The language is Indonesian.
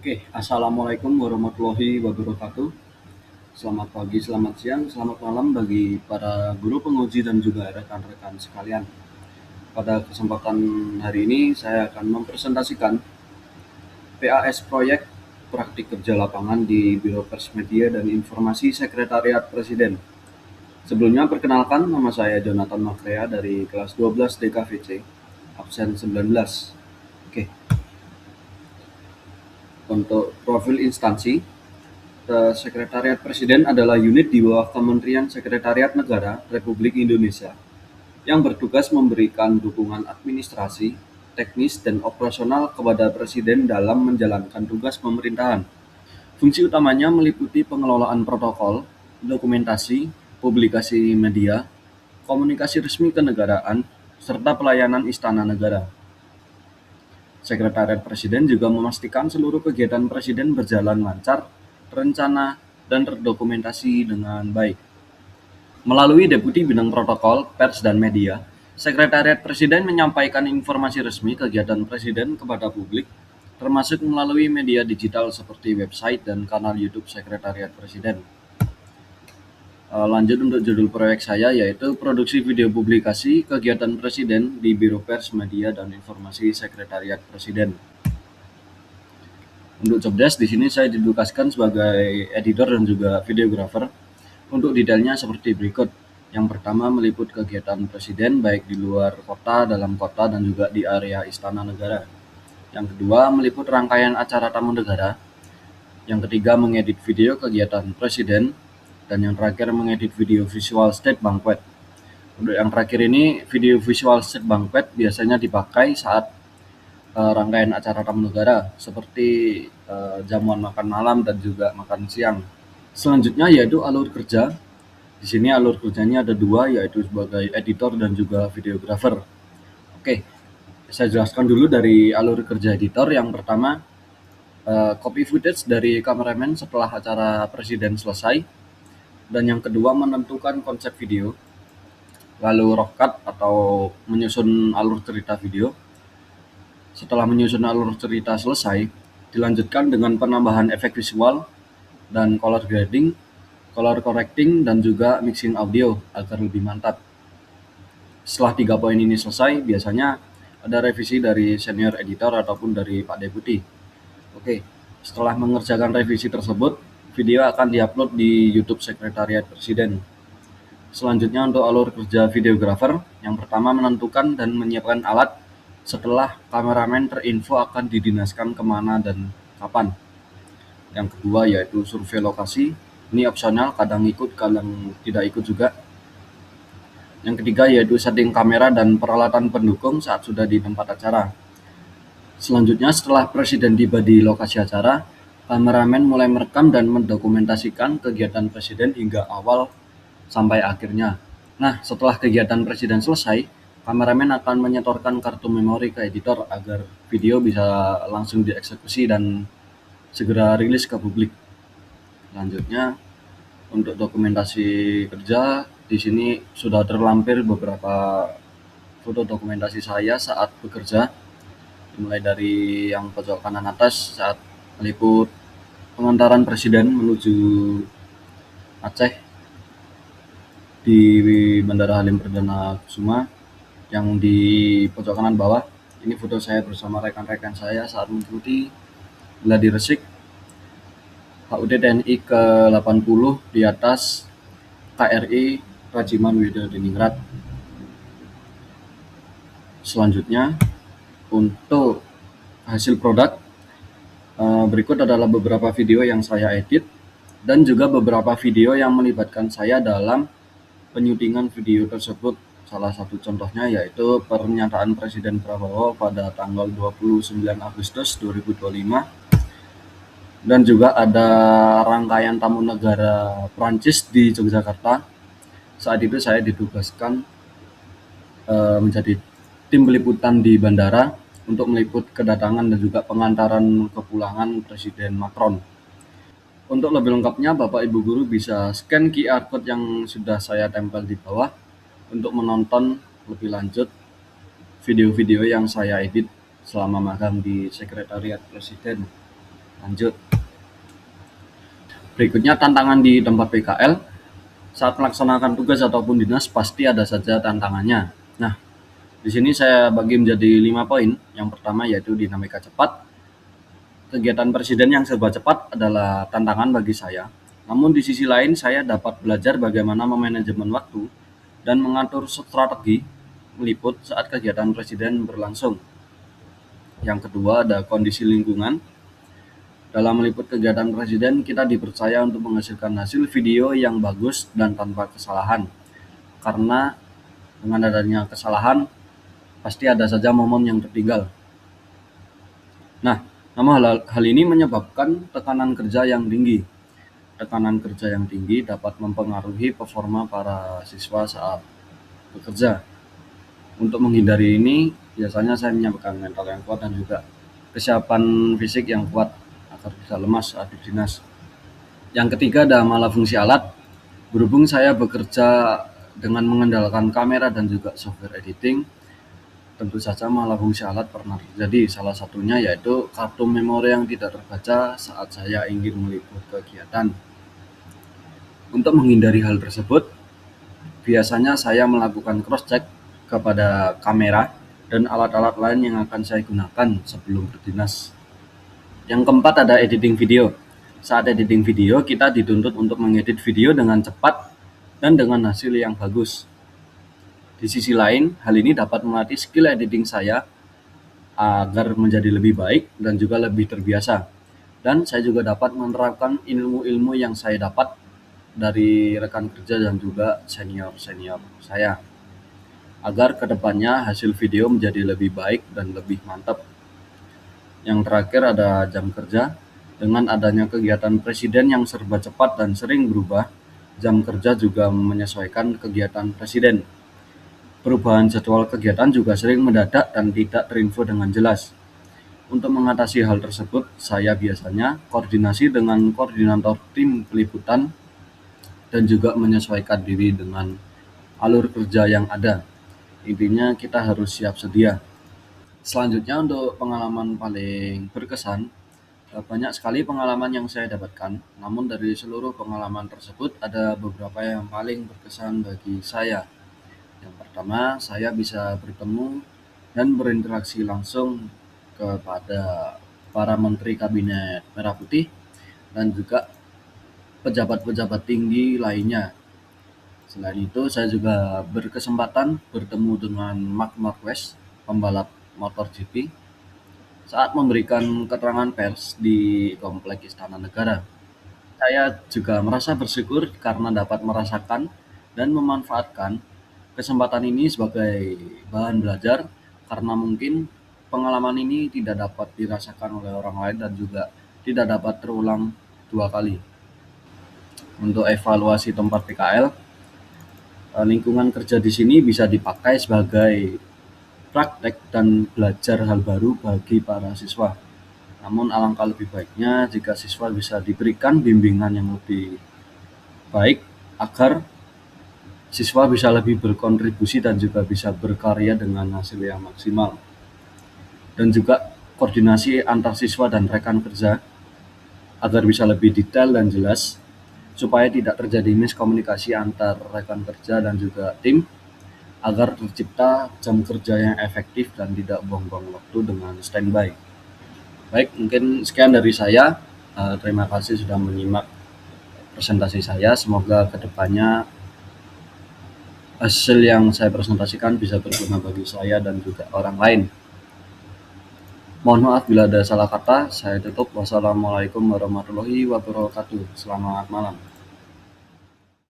Oke, assalamualaikum warahmatullahi wabarakatuh. Selamat pagi, selamat siang, selamat malam bagi para guru penguji dan juga rekan-rekan sekalian. Pada kesempatan hari ini saya akan mempresentasikan PAS proyek praktik kerja lapangan di Biro Pers Media dan Informasi Sekretariat Presiden. Sebelumnya perkenalkan, nama saya Jonathan Makrea dari kelas 12 DKVC, absen 19. Oke, untuk profil instansi, Sekretariat Presiden adalah unit di bawah Kementerian Sekretariat Negara Republik Indonesia yang bertugas memberikan dukungan administrasi, teknis, dan operasional kepada Presiden dalam menjalankan tugas pemerintahan. Fungsi utamanya meliputi pengelolaan protokol, dokumentasi, publikasi media, komunikasi resmi kenegaraan, serta pelayanan istana negara. Sekretariat Presiden juga memastikan seluruh kegiatan Presiden berjalan lancar, terencana, dan terdokumentasi dengan baik. Melalui Deputi Bidang Protokol, Pers, dan Media, Sekretariat Presiden menyampaikan informasi resmi kegiatan Presiden kepada publik, termasuk melalui media digital seperti website dan kanal YouTube Sekretariat Presiden. Lanjut untuk judul proyek saya, yaitu produksi video publikasi kegiatan Presiden di Biro Pers, Media, dan Informasi Sekretariat Presiden. Untuk jobdesk di sini saya ditugaskan sebagai editor dan juga videographer. Untuk detailnya seperti berikut. Yang pertama meliput kegiatan Presiden baik di luar kota, dalam kota, dan juga di area Istana Negara. Yang kedua meliput rangkaian acara tamu negara. Yang ketiga mengedit video kegiatan Presiden. Dan yang terakhir mengedit video visual state banquet. Untuk yang terakhir ini, video visual state banquet biasanya dipakai saat rangkaian acara tamu negara seperti jamuan makan malam dan juga makan siang. Selanjutnya yaitu alur kerja. Di sini alur kerjanya ada dua, yaitu sebagai editor dan juga videographer. Oke, saya jelaskan dulu dari alur kerja editor. Yang pertama, copy footage dari kameramen setelah acara Presiden selesai. Dan yang kedua menentukan konsep video, lalu rough cut atau menyusun alur cerita video. Setelah menyusun alur cerita selesai, dilanjutkan dengan penambahan efek visual dan color grading, color correcting, dan juga mixing audio agar lebih mantap. Setelah 3 poin ini selesai, biasanya ada revisi dari senior editor ataupun dari Pak Deputi. Oke, setelah mengerjakan revisi tersebut, video akan diupload di YouTube Sekretariat Presiden. Selanjutnya untuk alur kerja videographer, yang pertama menentukan dan menyiapkan alat setelah kameramen terinfo akan didinaskan kemana dan kapan. Yang kedua yaitu survei lokasi, ini opsional, kadang ikut, kadang tidak ikut juga. Yang ketiga yaitu setting kamera dan peralatan pendukung saat sudah di tempat acara. Selanjutnya setelah Presiden tiba di lokasi acara, kameramen mulai merekam dan mendokumentasikan kegiatan Presiden hingga awal sampai akhirnya. Nah, setelah kegiatan Presiden selesai, kameramen akan menyetorkan kartu memori ke editor agar video bisa langsung dieksekusi dan segera rilis ke publik. Selanjutnya, untuk dokumentasi kerja, di sini sudah terlampir beberapa foto dokumentasi saya saat bekerja, mulai dari yang pojok kanan atas saat meliput pengantaran Presiden menuju Aceh di Bandara Halim Perdana Kusuma. Yang di pojok kanan bawah, ini foto saya bersama rekan-rekan saya saat mengikuti gladi resik HUT TNI ke-80 di atas KRI Rajiman Widodiningrat. Selanjutnya, untuk hasil produk, berikut adalah beberapa video yang saya edit dan juga beberapa video yang melibatkan saya dalam penyutingan video tersebut. Salah satu contohnya yaitu pernyataan Presiden Prabowo pada tanggal 29 Agustus 2025. Dan juga ada rangkaian tamu negara Prancis di Yogyakarta. Saat itu saya ditugaskan menjadi tim peliputan di bandara untuk meliput kedatangan dan juga pengantaran kepulangan Presiden Macron. Untuk lebih lengkapnya, Bapak Ibu Guru bisa scan QR Code yang sudah saya tempel di bawah untuk menonton lebih lanjut video-video yang saya edit selama magang di Sekretariat Presiden. Lanjut. Berikutnya tantangan di tempat PKL. Saat melaksanakan tugas ataupun dinas pasti ada saja tantangannya. Nah, di sini saya bagi menjadi 5 poin. Yang pertama yaitu dinamika cepat. Kegiatan presiden yang serba cepat adalah tantangan bagi saya. Namun di sisi lain saya dapat belajar bagaimana memanajemen waktu dan mengatur strategi meliput saat kegiatan presiden berlangsung. Yang kedua ada kondisi lingkungan. Dalam meliput kegiatan presiden, kita dipercaya untuk menghasilkan hasil video yang bagus dan tanpa kesalahan. Karena dengan adanya kesalahan, pasti ada saja momen yang tertinggal. Nah, hal ini menyebabkan tekanan kerja yang tinggi. Tekanan kerja yang tinggi dapat mempengaruhi performa para siswa saat bekerja. Untuk menghindari ini, biasanya saya menyiapkan mental yang kuat dan juga kesiapan fisik yang kuat agar bisa lemas saat di dinas. Yang ketiga ada malah fungsi alat. Berhubung saya bekerja dengan mengandalkan kamera dan juga software editing, tentu saja malah fungsi alat pernah terjadi. Salah satunya yaitu kartu memori yang tidak terbaca saat saya ingin meliput kegiatan. Untuk menghindari hal tersebut, biasanya saya melakukan cross-check kepada kamera dan alat-alat lain yang akan saya gunakan sebelum berdinas. Yang keempat ada editing video. Saat editing video, kita dituntut untuk mengedit video dengan cepat dan dengan hasil yang bagus. Di sisi lain, hal ini dapat melatih skill editing saya agar menjadi lebih baik dan juga lebih terbiasa. Dan saya juga dapat menerapkan ilmu-ilmu yang saya dapat dari rekan kerja dan juga senior-senior saya, agar kedepannya hasil video menjadi lebih baik dan lebih mantap. Yang terakhir ada jam kerja. Dengan adanya kegiatan presiden yang serba cepat dan sering berubah, jam kerja juga menyesuaikan kegiatan presiden. Perubahan jadwal kegiatan juga sering mendadak dan tidak terinfo dengan jelas. Untuk mengatasi hal tersebut, saya biasanya koordinasi dengan koordinator tim peliputan dan juga menyesuaikan diri dengan alur kerja yang ada. Intinya kita harus siap sedia. Selanjutnya untuk pengalaman paling berkesan, banyak sekali pengalaman yang saya dapatkan, namun dari seluruh pengalaman tersebut ada beberapa yang paling berkesan bagi saya. Yang pertama, saya bisa bertemu dan berinteraksi langsung kepada para menteri kabinet Merah Putih dan juga pejabat-pejabat tinggi lainnya. Selain itu, saya juga berkesempatan bertemu dengan Marc Marquez, pembalap MotoGP, saat memberikan keterangan pers di Komplek Istana Negara. Saya juga merasa bersyukur karena dapat merasakan dan memanfaatkan kesempatan ini sebagai bahan belajar, karena mungkin pengalaman ini tidak dapat dirasakan oleh orang lain dan juga tidak dapat terulang 2 kali. Untuk evaluasi tempat PKL, lingkungan kerja di sini bisa dipakai sebagai praktek dan belajar hal baru bagi para siswa. Namun alangkah lebih baiknya jika siswa bisa diberikan bimbingan yang lebih baik agar siswa bisa lebih berkontribusi dan juga bisa berkarya dengan hasil yang maksimal. Dan juga koordinasi antar siswa dan rekan kerja agar bisa lebih detail dan jelas, supaya tidak terjadi miskomunikasi antar rekan kerja dan juga tim, agar tercipta jam kerja yang efektif dan tidak buang-buang waktu dengan standby. Baik, mungkin sekian dari saya. Terima kasih sudah menyimak presentasi saya. Semoga kedepannya hasil yang saya presentasikan bisa berguna bagi saya dan juga orang lain. Mohon maaf bila ada salah kata. Saya tutup. Wassalamualaikum warahmatullahi wabarakatuh. Selamat malam.